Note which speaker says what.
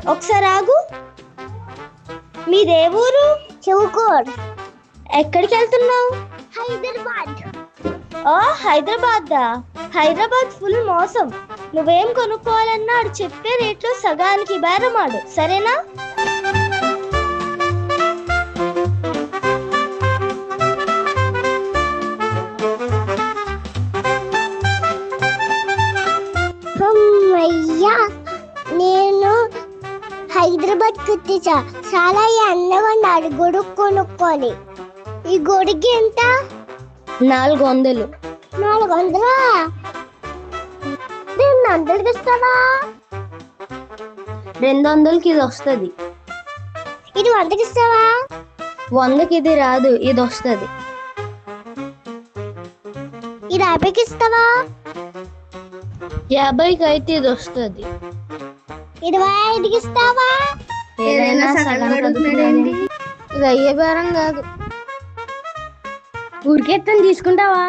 Speaker 1: ఒకసారి ఆగు. మీదే ఊరు?
Speaker 2: చౌకోర్.
Speaker 1: ఎక్కడికి వెళ్తున్నావు?
Speaker 2: హైదరాబాద్.
Speaker 1: హైదరాబాద్. హైదరాబాద్ ఫుల్ మోసం. నువ్వేం కొనుక్కోవాలన్నా ఆడు చెప్పే రేట్లో సగానికి బేరమాడు, సరేనా?
Speaker 2: అమ్మయ్యా, నేను హైదరాబాద్ వచ్చేసా. చాలా అందంగా ఉన్నాడు. గొడుగు కొనుక్కోవాలి. ఈ గొడుగు ఎంత?
Speaker 1: 400.
Speaker 2: 400? 200కి ఇస్తావా?
Speaker 1: 200కి ఇది వస్తుంది.
Speaker 2: ఇది 100కి ఇస్తావా?
Speaker 1: 100కి ఇది రాదు, ఇది వస్తుంది.
Speaker 2: ఇది 50కి ఇస్తావా?
Speaker 1: 50కి అయితే ఇది వస్తుంది.
Speaker 2: 25కి ఇస్తావా?
Speaker 1: ఏదైనా సగం అడుగుతున్నాడేంటి? ఇది అయ్యే బేరం కాదు. ఊరికెత్తని తీసుకుంటావా?